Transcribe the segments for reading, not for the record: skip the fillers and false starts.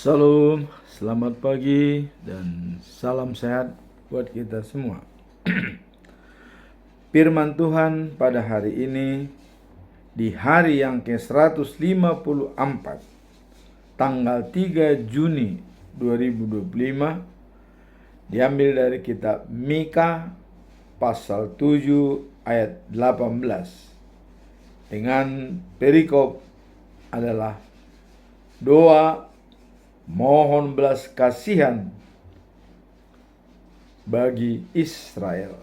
Salam, selamat pagi dan salam sehat buat kita semua. Firman Tuhan pada hari ini di hari yang ke-154 tanggal 3 Juni 2025 diambil dari kitab Mika pasal 7 ayat 18 dengan perikop adalah doa mohon belas kasihan bagi Israel.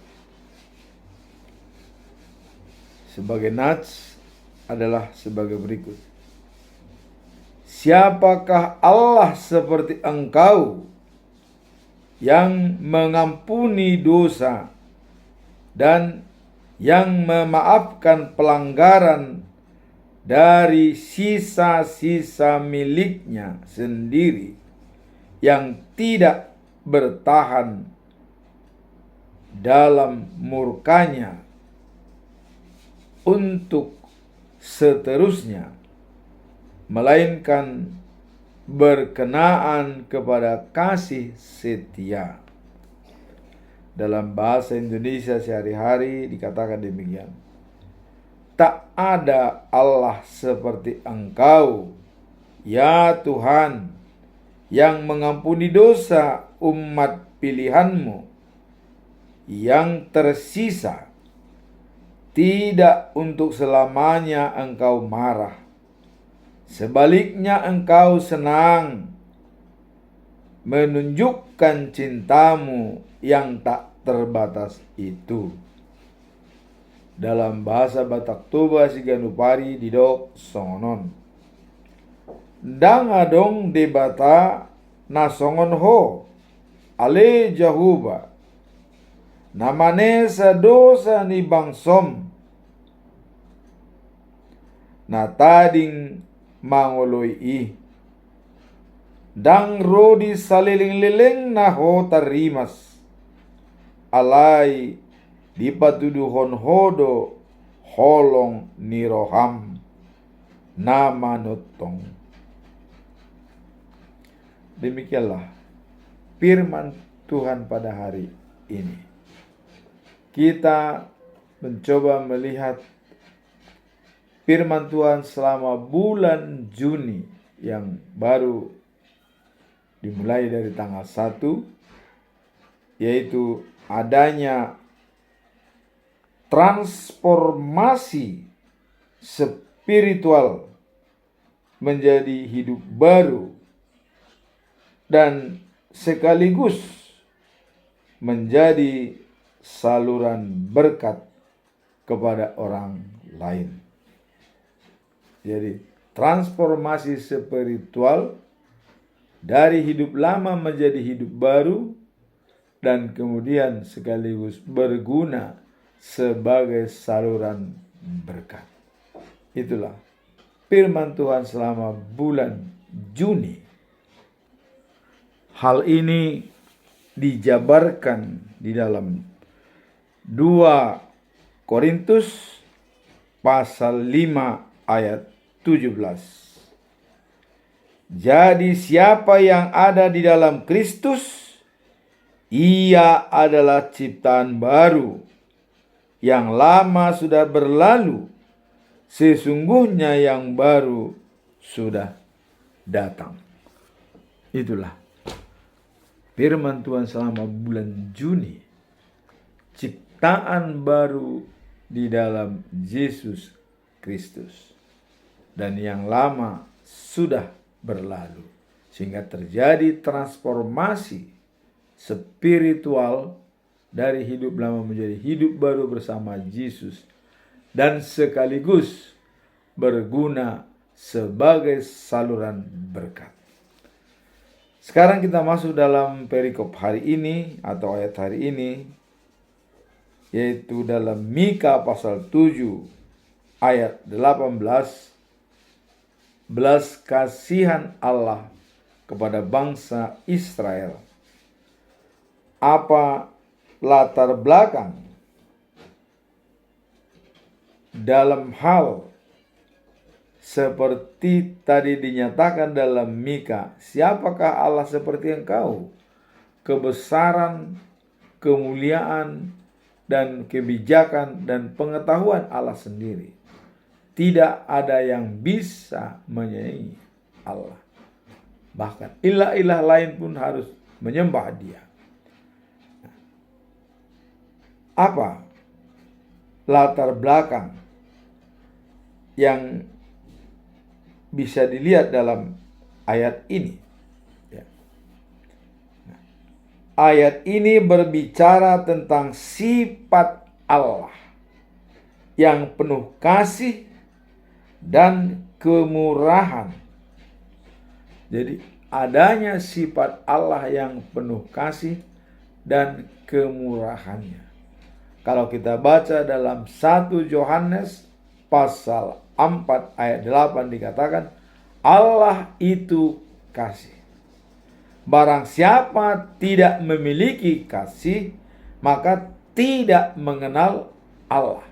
Sebagai nats adalah sebagai berikut. Siapakah Allah seperti engkau yang mengampuni dosa dan yang memaafkan pelanggaran dari sisa-sisa miliknya sendiri, yang tidak bertahan dalam murkanya untuk seterusnya, melainkan berkenaan kepada kasih setia. Dalam bahasa Indonesia sehari-hari dikatakan demikian. Tak ada Allah seperti engkau, ya Tuhan, yang mengampuni dosa umat pilihanmu yang tersisa. Tidak untuk selamanya engkau marah. Sebaliknya engkau senang menunjukkan cintamu yang tak terbatas itu. Dalam bahasa Batak Toba Siganupari didok songonon. Dang adong debata na songon ho ale Jahuba namane sa dosa ni bangsom na tading mangoloy i dang rodi saliling-liling na ho tarimas alay di patuduhon hodo holong niroham nama nutong. Demikianlah firman Tuhan pada hari ini. Kita mencoba melihat firman Tuhan selama bulan Juni yang baru dimulai dari tanggal 1, yaitu adanya transformasi spiritual menjadi hidup baru dan sekaligus menjadi saluran berkat kepada orang lain. Jadi transformasi spiritual dari hidup lama menjadi hidup baru dan kemudian sekaligus berguna sebagai saluran berkat. Itulah firman Tuhan selama bulan Juni. Hal ini dijabarkan di dalam 2 Korintus pasal 5 ayat 17. Jadi siapa yang ada di dalam Kristus, ia adalah ciptaan baru. Yang lama sudah berlalu, sesungguhnya yang baru sudah datang. Itulah firman Tuhan selama bulan Juni. Ciptaan baru di dalam Yesus Kristus. Dan yang lama sudah berlalu. Sehingga terjadi transformasi spiritual dari hidup lama menjadi hidup baru bersama Yesus. Dan sekaligus berguna sebagai saluran berkat. Sekarang kita masuk dalam perikop hari ini atau ayat hari ini, yaitu dalam Mika pasal 7 ayat 18. Belas kasihan Allah kepada bangsa Israel. Apa latar belakang dalam hal seperti tadi dinyatakan dalam Mika, siapakah Allah seperti engkau? Kebesaran, kemuliaan, dan kebijakan dan pengetahuan Allah sendiri. Tidak ada yang bisa menyaingi Allah. Bahkan ilah-ilah lain pun harus menyembah Dia. Apa latar belakang yang bisa dilihat dalam ayat ini? Ayat ini berbicara tentang sifat Allah yang penuh kasih dan kemurahan. Jadi adanya sifat Allah yang penuh kasih dan kemurahannya. Kalau kita baca dalam 1 Yohanes pasal 4 ayat 8 dikatakan, Allah itu kasih. Barang siapa tidak memiliki kasih, maka tidak mengenal Allah.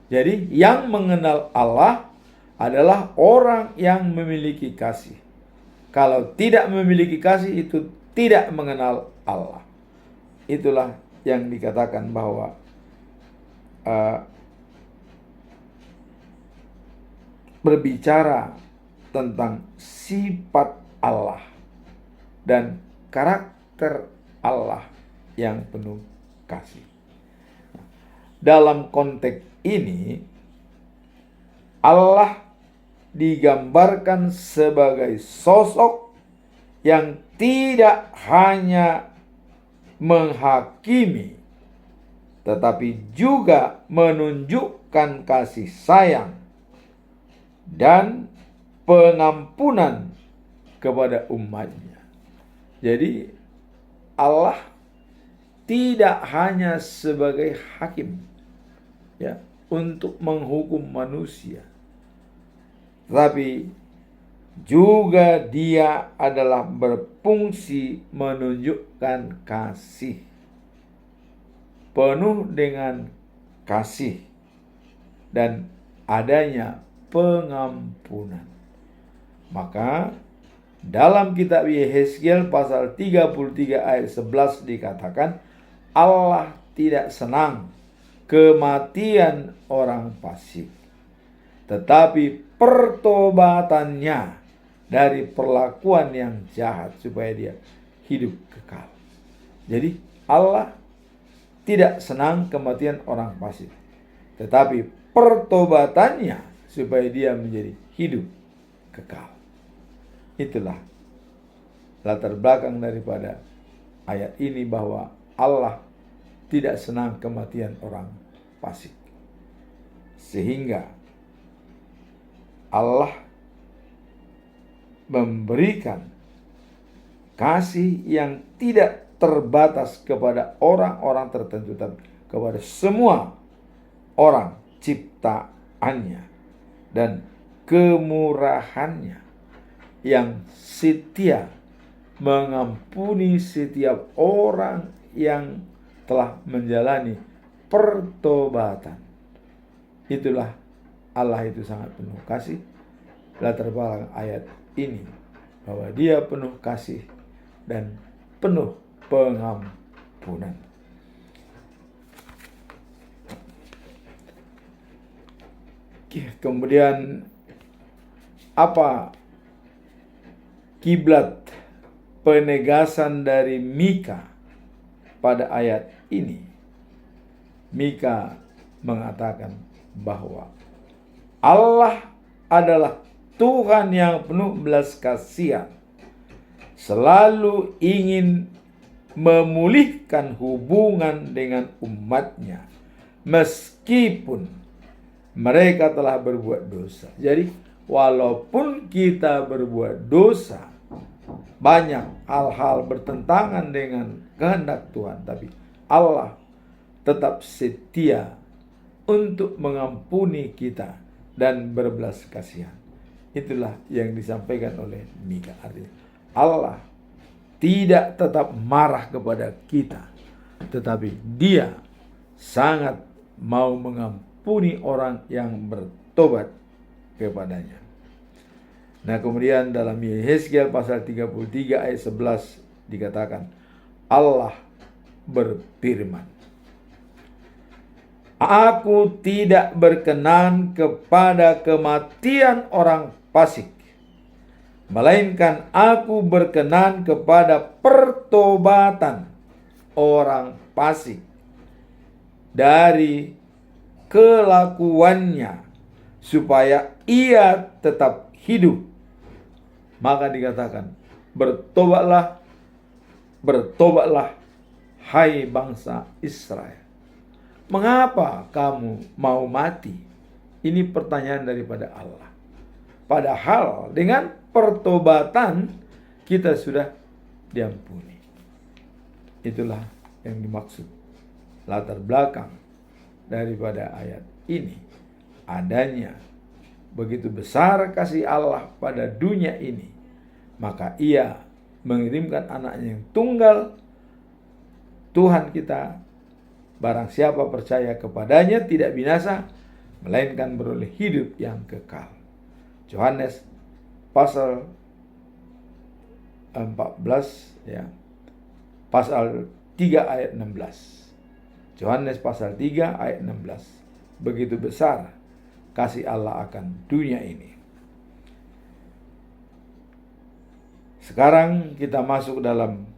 Jadi yang mengenal Allah adalah orang yang memiliki kasih. Kalau tidak memiliki kasih, itu tidak mengenal Allah. Itulah yang dikatakan bahwa berbicara tentang sifat Allah dan karakter Allah yang penuh kasih. Dalam konteks ini, Allah digambarkan sebagai sosok yang tidak hanya menghakimi, tetapi juga menunjukkan kasih sayang dan pengampunan kepada umatnya. Jadi Allah tidak hanya sebagai hakim ya untuk menghukum manusia, tapi juga Dia adalah berfungsi menunjukkan kasih, penuh dengan kasih dan adanya pengampunan. Maka dalam kitab Yehezkiel pasal 33 ayat 11 dikatakan, Allah tidak senang kematian orang fasik, tetapi pertobatannya dari perlakuan yang jahat supaya dia hidup kekal. Jadi Allah tidak senang kematian orang fasik, tetapi pertobatannya supaya dia menjadi hidup kekal. Itulah latar belakang daripada ayat ini, bahwa Allah tidak senang kematian orang fasik. Sehingga Allah memberikan kasih yang tidak terbatas kepada orang-orang tertentu, tapi kepada semua orang ciptaannya, dan kemurahannya yang setia mengampuni setiap orang yang telah menjalani pertobatan. Itulah Allah itu sangat penuh kasih. Latar belakang ayat ini bahwa Dia penuh kasih dan penuh pengampunan. Kemudian apa kiblat penegasan dari Mika pada ayat ini? Mika mengatakan bahwa Allah adalah Tuhan yang penuh belas kasihan, selalu ingin memulihkan hubungan dengan umatnya meskipun mereka telah berbuat dosa. Jadi walaupun kita berbuat dosa, banyak hal-hal bertentangan dengan kehendak Tuhan, tapi Allah tetap setia untuk mengampuni kita dan berbelas kasihan. Itulah yang disampaikan oleh Mika. Artinya Allah tidak tetap marah kepada kita, tetapi Dia sangat mau mengampuni orang yang bertobat kepadanya. Nah, kemudian dalam Yehezkiel pasal 33 ayat 11 dikatakan, Allah berfirman, Aku tidak berkenan kepada kematian orang fasik, melainkan aku berkenan kepada pertobatan orang fasik dari kelakuannya, supaya ia tetap hidup. Maka dikatakan, bertobatlah, bertobatlah, hai bangsa Israel. Mengapa kamu mau mati? Ini pertanyaan daripada Allah. Padahal dengan pertobatan kita sudah diampuni. Itulah yang dimaksud latar belakang daripada ayat ini. Adanya begitu besar kasih Allah pada dunia ini, maka Ia mengirimkan anaknya yang tunggal, Tuhan kita. Barang siapa percaya kepadanya tidak binasa, melainkan beroleh hidup yang kekal. Yohanes pasal 14 ya. Pasal 3 ayat 16. Yohanes pasal 3 ayat 16. Begitu besar kasih Allah akan dunia ini. Sekarang kita masuk dalam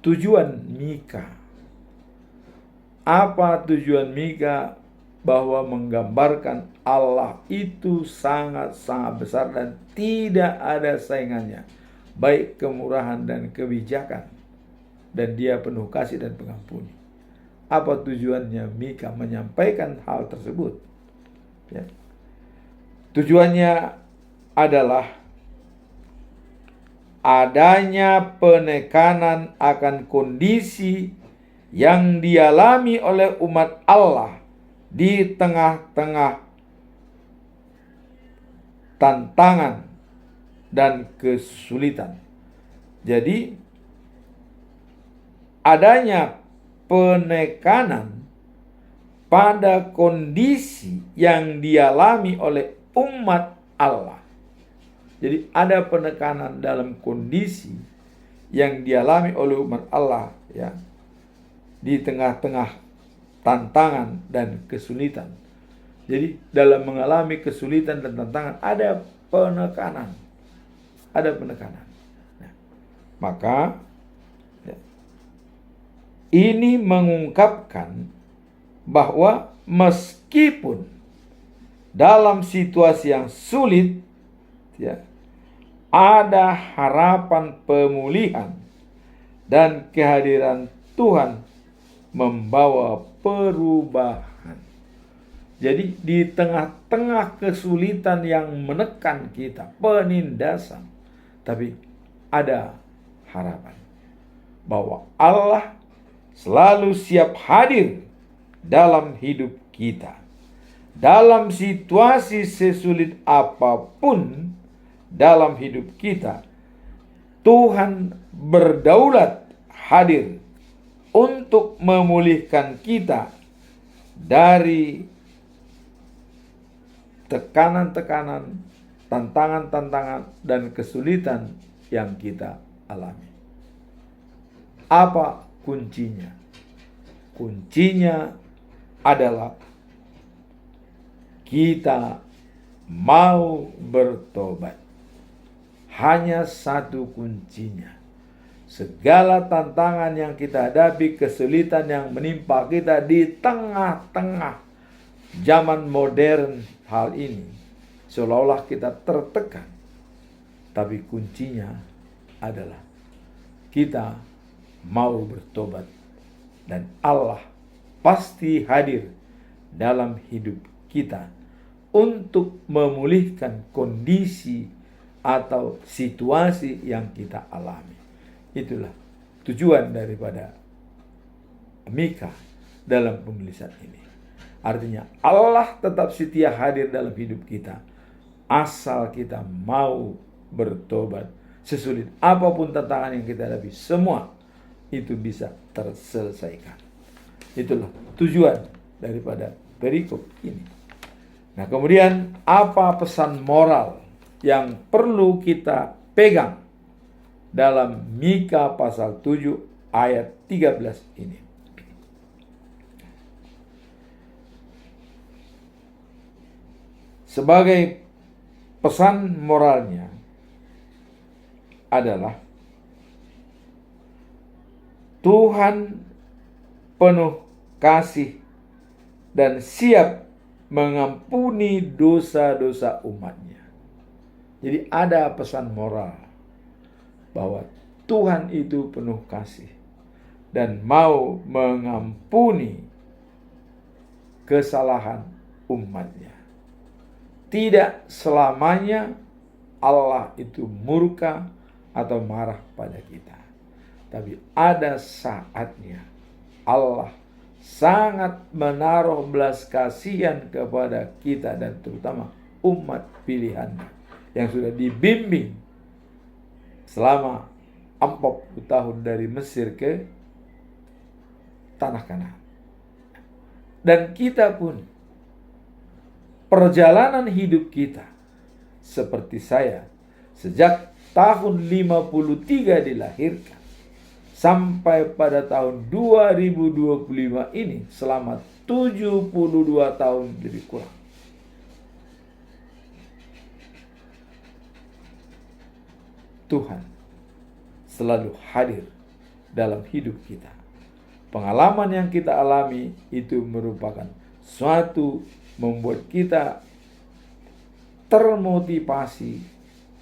tujuan Mika. Apa tujuan Mika? Bahwa menggambarkan Allah itu sangat-sangat besar dan tidak ada saingannya, baik kemurahan dan kebijakan, dan Dia penuh kasih dan pengampuni. Apa tujuannya Mika menyampaikan hal tersebut? Ya. Tujuannya adalah adanya penekanan akan kondisi yang dialami oleh umat Allah di tengah-tengah tantangan dan kesulitan. Jadi adanya penekanan pada kondisi yang dialami oleh umat Allah. Jadi ada penekanan dalam kondisi yang dialami oleh umat Allah ya, di tengah-tengah tantangan dan kesulitan. Jadi dalam mengalami kesulitan dan tantangan ada penekanan. Ada penekanan. Nah, maka ya, ini mengungkapkan bahwa meskipun dalam situasi yang sulit ya, ada harapan pemulihan dan kehadiran Tuhan membawa perubahan. Jadi di tengah-tengah kesulitan yang menekan kita, penindasan, tapi ada harapan bahwa Allah selalu siap hadir dalam hidup kita. Dalam situasi sesulit apapun dalam hidup kita, Tuhan berdaulat hadir untuk memulihkan kita dari tekanan-tekanan, tantangan-tantangan, dan kesulitan yang kita alami. Apa kuncinya? Kuncinya adalah kita mau bertobat. Hanya satu kuncinya. Segala tantangan yang kita hadapi, kesulitan yang menimpa kita di tengah-tengah zaman modern hal ini, seolah-olah kita tertekan. Tapi kuncinya adalah kita mau bertobat. Dan Allah pasti hadir dalam hidup kita untuk memulihkan kondisi atau situasi yang kita alami. Itulah tujuan daripada Mika dalam penulisan ini. Artinya Allah tetap setia hadir dalam hidup kita asal kita mau bertobat. Sesulit apapun tantangan yang kita hadapi, semua itu bisa terselesaikan. Itulah tujuan daripada perikop ini. Nah, kemudian apa pesan moral yang perlu kita pegang dalam Mika pasal 7 ayat 13 ini. Sebagai pesan moralnya adalah Tuhan penuh kasih dan siap mengampuni dosa-dosa umatnya. Jadi ada pesan moral bahwa Tuhan itu penuh kasih dan mau mengampuni kesalahan umatnya. Tidak selamanya Allah itu murka atau marah pada kita. Tapi ada saatnya Allah sangat menaruh belas kasihan kepada kita dan terutama umat pilihannya yang sudah dibimbing selama 40 tahun dari Mesir ke tanah Kanaan. Dan kita pun perjalanan hidup kita seperti saya sejak tahun 53 dilahirkan sampai pada tahun 2025 ini selama 72 tahun lebih kurang. Tuhan selalu hadir dalam hidup kita. Pengalaman yang kita alami itu merupakan suatu membuat kita termotivasi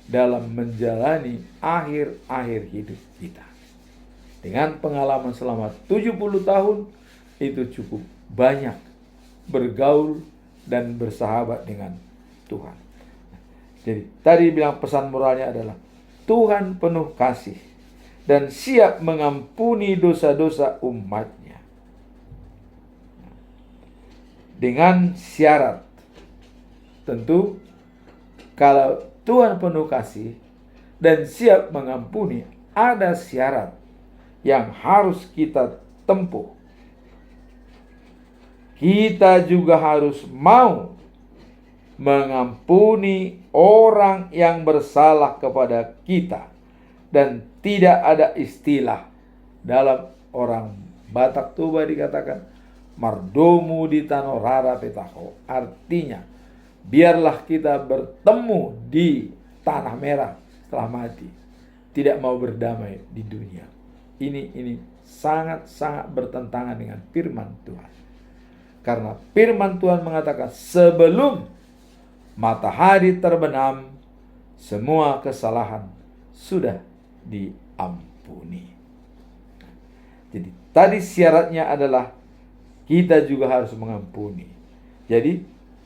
dalam menjalani akhir-akhir hidup kita. Dengan pengalaman selama 70 tahun, itu cukup banyak bergaul dan bersahabat dengan Tuhan. Jadi tadi bilang pesan moralnya adalah Tuhan penuh kasih dan siap mengampuni dosa-dosa umatnya. Dengan syarat, tentu kalau Tuhan penuh kasih dan siap mengampuni, ada syarat yang harus kita tempuh. Kita juga harus mau mengampuni orang yang bersalah kepada kita. Dan tidak ada istilah dalam orang Batak Toba dikatakan mardomu di tanorara petako. Artinya, biarlah kita bertemu di tanah merah setelah mati. Tidak mau berdamai di dunia. Ini sangat-sangat bertentangan dengan firman Tuhan. Karena firman Tuhan mengatakan sebelum matahari terbenam, semua kesalahan sudah diampuni. Jadi tadi syaratnya adalah kita juga harus mengampuni. Jadi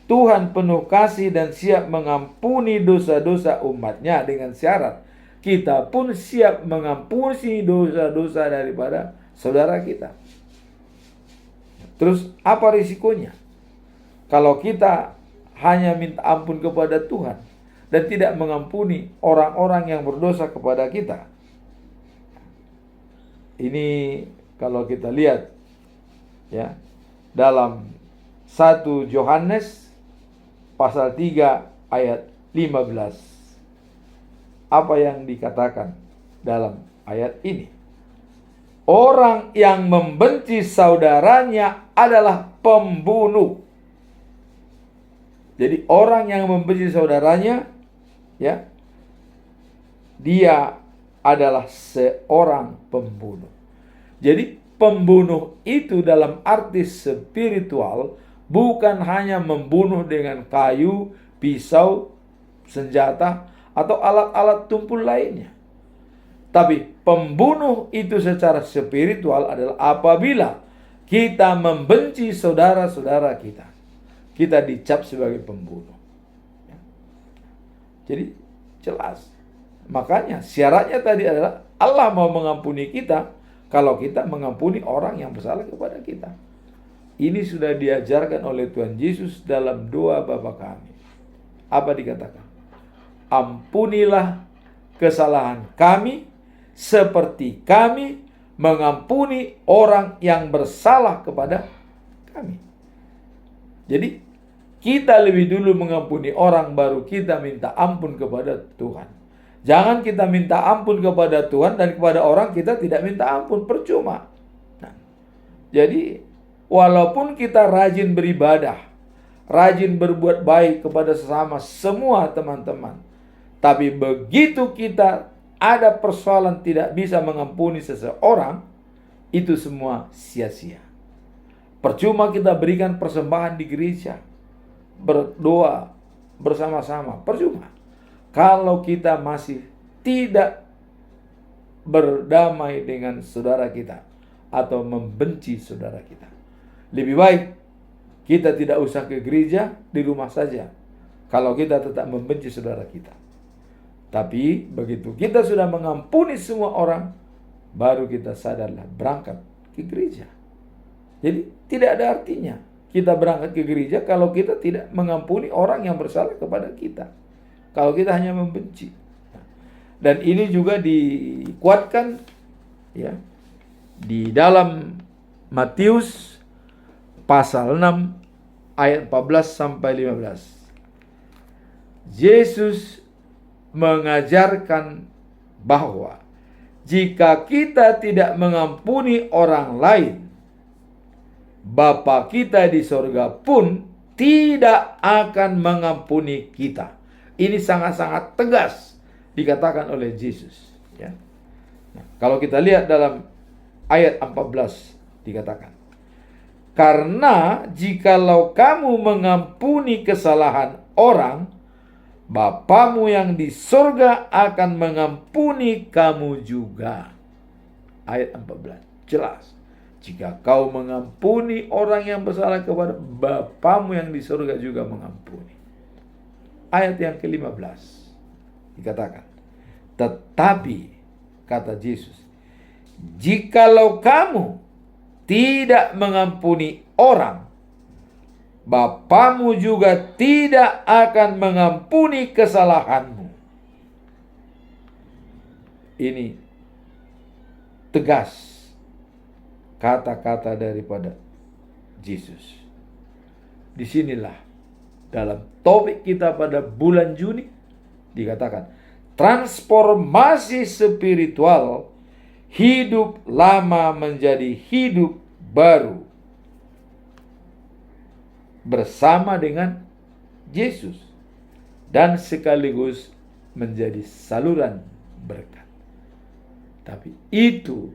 Tuhan penuh kasih dan siap mengampuni dosa-dosa umatnya dengan syarat kita pun siap mengampuni dosa-dosa daripada saudara kita. Terus apa risikonya? Kalau kita hanya minta ampun kepada Tuhan dan tidak mengampuni orang-orang yang berdosa kepada kita. Ini kalau kita lihat ya dalam 1 Yohanes pasal 3 ayat 15. Apa yang dikatakan dalam ayat ini? Orang yang membenci saudaranya adalah pembunuh. Jadi orang yang membenci saudaranya, ya, dia adalah seorang pembunuh. Jadi pembunuh itu dalam arti spiritual bukan hanya membunuh dengan kayu, pisau, senjata, atau alat-alat tumpul lainnya. Tapi pembunuh itu secara spiritual adalah apabila kita membenci saudara-saudara kita. Kita dicap sebagai pembunuh. Jadi jelas. Makanya syaratnya tadi adalah Allah mau mengampuni kita kalau kita mengampuni orang yang bersalah kepada kita. Ini sudah diajarkan oleh Tuhan Yesus dalam doa Bapa kami. Apa dikatakan? Ampunilah kesalahan kami seperti kami mengampuni orang yang bersalah kepada kami. Jadi kita lebih dulu mengampuni orang, baru kita minta ampun kepada Tuhan. Jangan kita minta ampun kepada Tuhan dan kepada orang kita tidak minta ampun, percuma. Nah, jadi walaupun kita rajin beribadah, rajin berbuat baik kepada sesama semua teman-teman, tapi begitu kita ada persoalan tidak bisa mengampuni seseorang, itu semua sia-sia. Percuma kita berikan persembahan di gereja, berdoa bersama-sama, percuma kalau kita masih tidak berdamai dengan saudara kita atau membenci saudara kita. Lebih baik kita tidak usah ke gereja, di rumah saja, kalau kita tetap membenci saudara kita. Tapi begitu kita sudah mengampuni semua orang, baru kita sadarlah berangkat ke gereja. Jadi tidak ada artinya kita berangkat ke gereja kalau kita tidak mengampuni orang yang bersalah kepada kita, kalau kita hanya membenci. Dan ini juga dikuatkan ya di dalam Matius pasal 6 ayat 14 sampai 15. Yesus mengajarkan bahwa jika kita tidak mengampuni orang lain, Bapa kita di sorga pun tidak akan mengampuni kita. Ini sangat-sangat tegas dikatakan oleh Yesus. Ya. Nah, kalau kita lihat dalam ayat 14 dikatakan, karena jikalau kamu mengampuni kesalahan orang, Bapamu yang di sorga akan mengampuni kamu juga. Ayat 14 jelas. Jika kau mengampuni orang yang bersalah kepada Bapamu yang di surga juga mengampuni. Ayat yang ke-15 dikatakan, tetapi kata Yesus, jikalau kamu tidak mengampuni orang, Bapamu juga tidak akan mengampuni kesalahanmu. Ini tegas kata-kata daripada Yesus. Disinilah dalam topik kita pada bulan Juni dikatakan transformasi spiritual, hidup lama menjadi hidup baru bersama dengan Yesus dan sekaligus menjadi saluran berkat. Tapi itu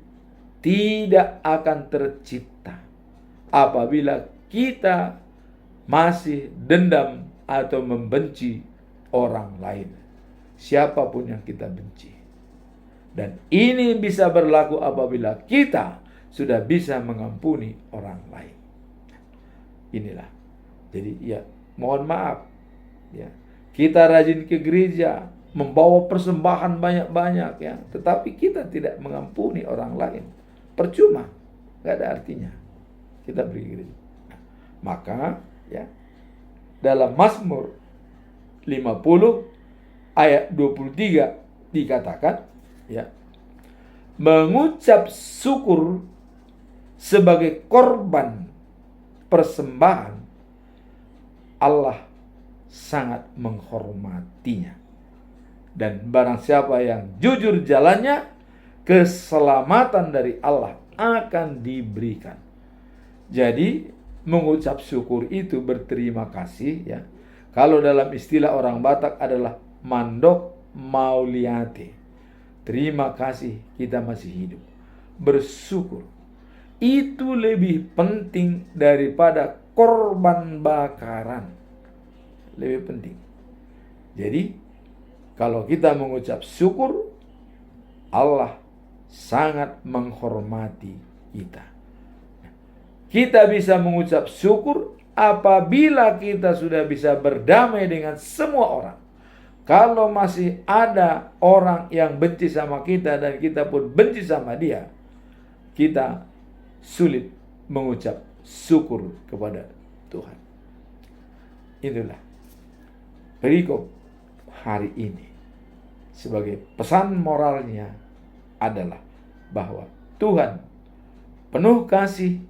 tidak akan tercipta apabila kita masih dendam atau membenci orang lain, siapapun yang kita benci. Dan ini bisa berlaku apabila kita sudah bisa mengampuni orang lain. Inilah. Jadi ya, mohon maaf ya. Kita rajin ke gereja, membawa persembahan banyak-banyak ya, tetapi kita tidak mengampuni orang lain. Percuma, nggak ada artinya kita pergi gereja. Maka ya, dalam Mazmur 50 ayat 23 dikatakan ya, mengucap syukur sebagai korban persembahan, Allah sangat menghormatinya. Dan barang siapa yang jujur jalannya, keselamatan dari Allah akan diberikan. Jadi mengucap syukur itu berterima kasih ya. Kalau dalam istilah orang Batak adalah mandok mauliate. Terima kasih kita masih hidup. Bersyukur. Itu lebih penting daripada korban bakaran. Lebih penting. Jadi kalau kita mengucap syukur, Allah sangat menghormati kita. Kita bisa mengucap syukur apabila kita sudah bisa berdamai dengan semua orang. Kalau masih ada orang yang benci sama kita dan kita pun benci sama dia, kita sulit mengucap syukur kepada Tuhan. Itulah perikop hari ini. Sebagai pesan moralnya adalah bahwa Tuhan penuh kasih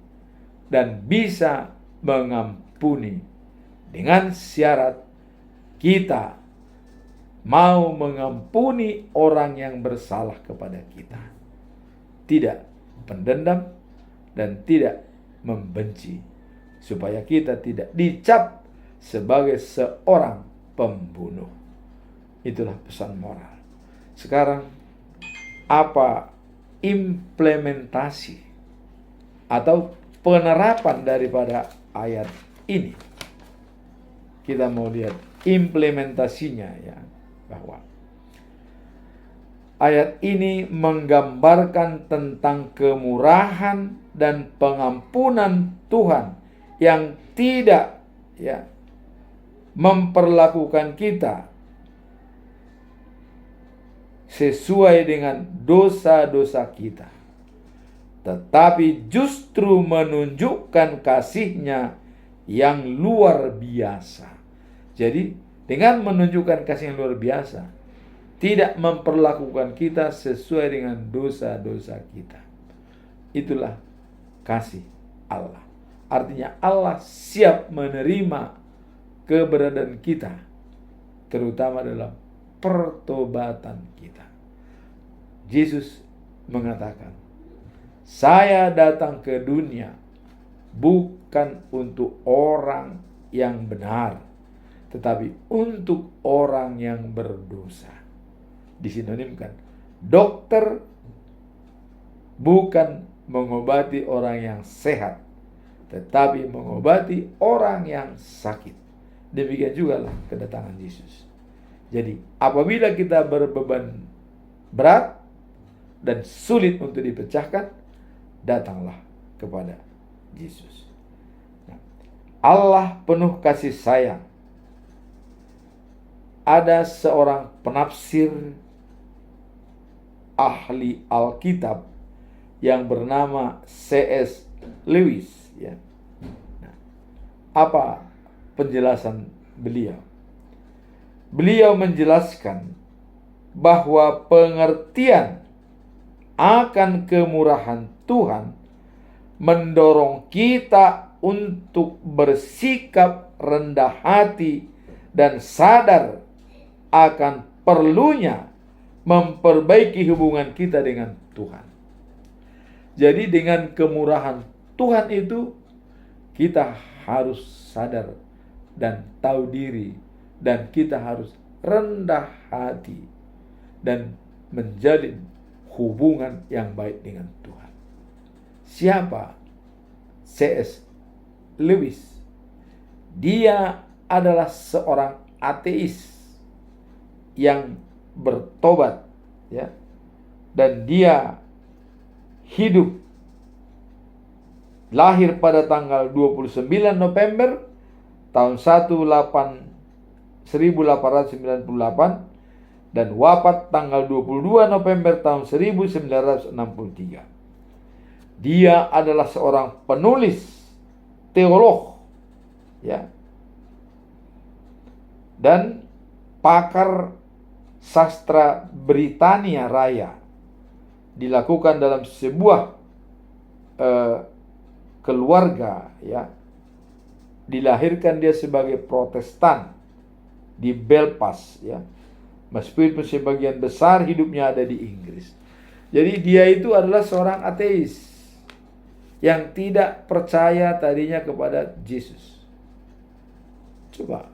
dan bisa mengampuni dengan syarat kita mau mengampuni orang yang bersalah kepada kita, tidak pendendam dan tidak membenci, supaya kita tidak dicap sebagai seorang pembunuh. Itulah pesan moral. Sekarang, apa implementasi atau penerapan daripada ayat ini? Kita mau lihat implementasinya, ya, bahwa ayat ini menggambarkan tentang kemurahan dan pengampunan Tuhan yang tidak, ya, memperlakukan kita sesuai dengan dosa-dosa kita, tetapi justru menunjukkan kasih-Nya yang luar biasa. Jadi dengan menunjukkan kasih yang luar biasa, tidak memperlakukan kita sesuai dengan dosa-dosa kita. Itulah kasih Allah. Artinya Allah siap menerima keberadaan kita, terutama dalam pertobatan kita. Yesus mengatakan, "Saya datang ke dunia bukan untuk orang yang benar, tetapi untuk orang yang berdosa." Disinonimkan, dokter bukan mengobati orang yang sehat, tetapi mengobati orang yang sakit. Demikian juga lah kedatangan Yesus. Jadi apabila kita berbeban berat dan sulit untuk dipecahkan, datanglah kepada Yesus. Allah penuh kasih sayang. Ada seorang penafsir ahli Alkitab yang bernama C.S. Lewis, ya. Apa penjelasan beliau? Beliau menjelaskan bahwa pengertian akan kemurahan Tuhan mendorong kita untuk bersikap rendah hati dan sadar akan perlunya memperbaiki hubungan kita dengan Tuhan. Jadi dengan kemurahan Tuhan itu, kita harus sadar dan tahu diri, dan kita harus rendah hati dan menjalin hubungan yang baik dengan Tuhan. Siapa C.S. Lewis? Dia adalah seorang ateis yang bertobat, ya, dan dia lahir pada tanggal 29 November tahun 1898 dan wafat tanggal 22 November tahun 1963. Dia adalah seorang penulis, teolog, ya, dan pakar sastra Britania Raya. Dilakukan dalam sebuah keluarga, ya. Dilahirkan dia sebagai Protestan di Belfast, ya. Meskipun sebagian besar hidupnya ada di Inggris. Jadi dia itu adalah seorang ateis yang tidak percaya tadinya kepada Yesus. Coba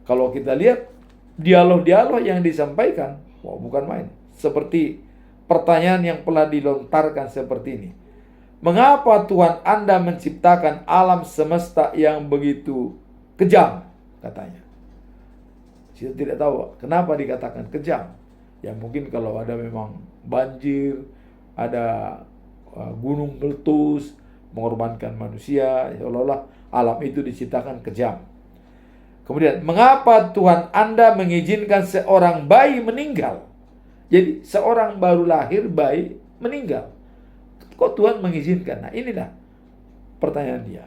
kalau kita lihat dialog-dialog yang disampaikan, bukan main. Seperti pertanyaan yang pernah dilontarkan seperti ini. Mengapa Tuhan Anda menciptakan alam semesta yang begitu kejam? Katanya. Kita tidak tahu kenapa dikatakan kejam. Ya mungkin kalau ada memang banjir, ada gunung meletus, mengorbankan manusia, seolah-olah alam itu diciptakan kejam. Kemudian, mengapa Tuhan Anda mengizinkan seorang bayi meninggal? Jadi seorang baru lahir bayi meninggal. Kok Tuhan mengizinkan? Nah inilah pertanyaan dia.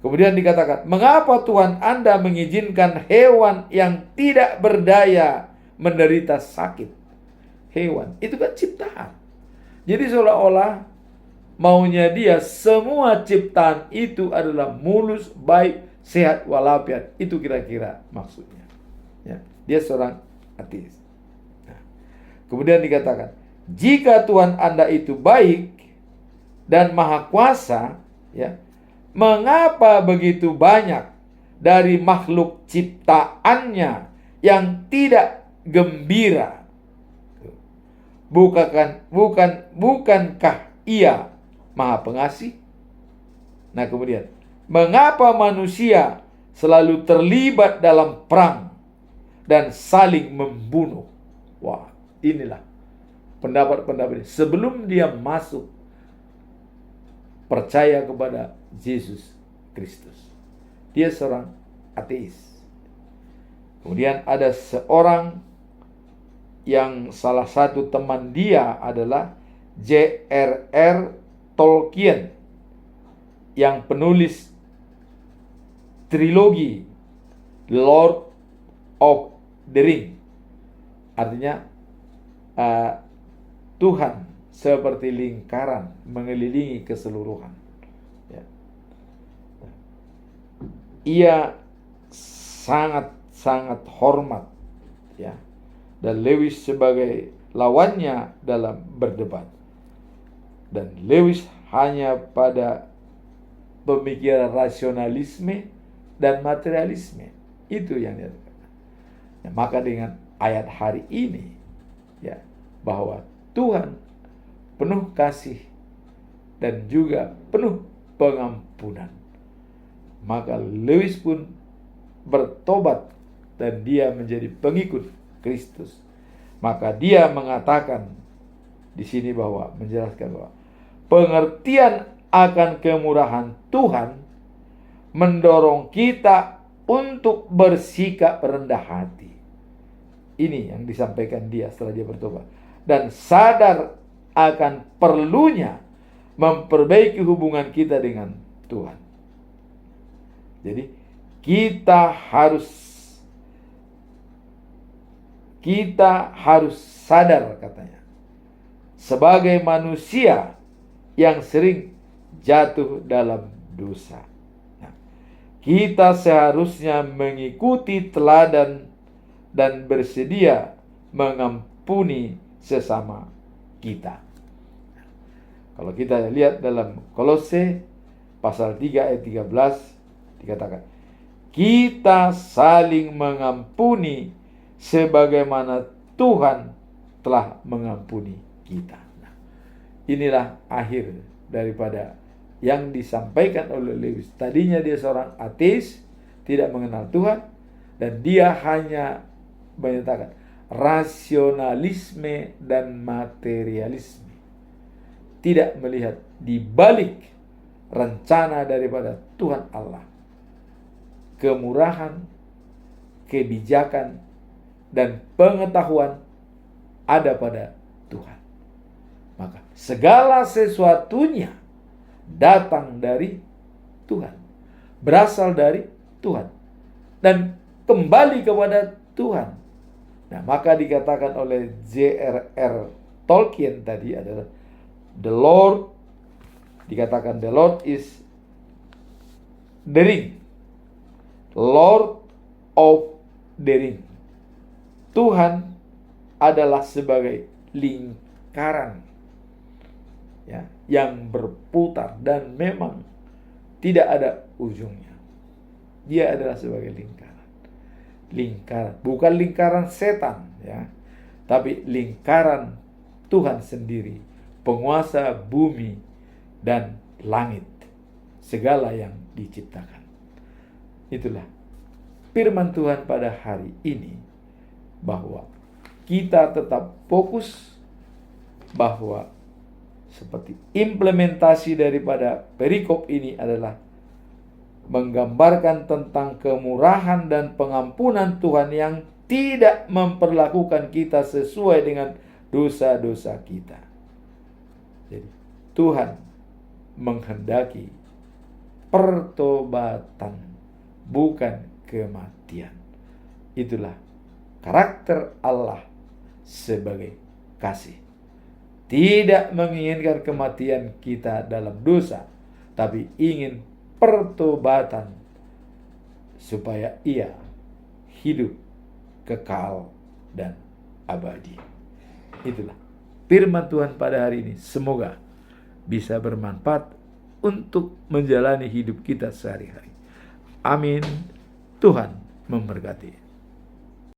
Kemudian dikatakan, mengapa Tuhan Anda mengizinkan hewan yang tidak berdaya menderita sakit? Hewan, itu kan ciptaan. Jadi seolah-olah maunya dia semua ciptaan itu adalah mulus, baik, sehat walafiat. Itu kira-kira maksudnya. Ya, dia seorang ateis. Nah, kemudian dikatakan, jika Tuhan Anda itu baik dan maha kuasa, ya, mengapa begitu banyak dari makhluk ciptaannya yang tidak gembira? Bukankah Ia Maha Pengasih? Nah, kemudian, mengapa manusia selalu terlibat dalam perang dan saling membunuh? Wah, inilah pendapat-pendapat sebelum dia masuk percaya kepada Yesus Kristus. Dia seorang ateis. Kemudian ada seorang yang salah satu teman dia adalah J.R.R. Tolkien, yang penulis trilogi Lord of the Ring. Artinya Tuhan seperti lingkaran mengelilingi keseluruhan. Ya. Ia sangat hormat, ya, dan Lewis sebagai lawannya dalam berdebat. Dan Lewis hanya pada pemikiran rasionalisme dan materialisme. Itu yang dia katakan. Ya, maka dengan ayat hari ini, ya, bahwa Tuhan penuh kasih dan juga penuh pengampunan, maka Lewis pun bertobat dan dia menjadi pengikut Kristus. Maka dia mengatakan di sini bahwa menjelaskan bahwa pengertian akan kemurahan Tuhan mendorong kita untuk bersikap rendah hati. Ini yang disampaikan dia setelah dia bertobat, dan sadar akan perlunya memperbaiki hubungan kita dengan Tuhan. Jadi kita harus sadar, katanya, sebagai manusia yang sering jatuh dalam dosa. Nah, kita seharusnya mengikuti teladan dan bersedia mengampuni sesama kita. Kalau kita lihat dalam Kolose pasal 3 ayat 13 dikatakan, kita saling mengampuni sebagaimana Tuhan telah mengampuni kita. Nah, inilah akhir daripada yang disampaikan oleh Lewis. Tadinya dia seorang ateis, tidak mengenal Tuhan, dan dia hanya menyatakan rasionalisme dan materialisme, tidak melihat di balik rencana daripada Tuhan Allah, kemurahan, kebijakan, dan pengetahuan ada pada Tuhan. Maka segala sesuatunya datang dari Tuhan, berasal dari Tuhan, dan kembali kepada Tuhan. Nah, maka dikatakan oleh J.R.R. Tolkien tadi adalah the Lord, dikatakan the Lord is the ring, Lord of the ring. Tuhan adalah sebagai lingkaran, ya, yang berputar dan memang tidak ada ujungnya. Dia adalah sebagai lingkaran, bukan lingkaran setan, ya, tapi lingkaran Tuhan sendiri, penguasa bumi dan langit, segala yang diciptakan. Itulah firman Tuhan pada hari ini, bahwa kita tetap fokus bahwa seperti implementasi daripada perikop ini adalah menggambarkan tentang kemurahan dan pengampunan Tuhan yang tidak memperlakukan kita sesuai dengan dosa-dosa kita. Jadi Tuhan menghendaki pertobatan, bukan kematian. Itulah karakter Allah sebagai kasih. Tidak menginginkan kematian kita dalam dosa, tapi ingin pertobatan supaya ia hidup kekal dan abadi. Itulah firman Tuhan pada hari ini. Semoga bisa bermanfaat untuk menjalani hidup kita sehari-hari. Amin. Tuhan memberkati.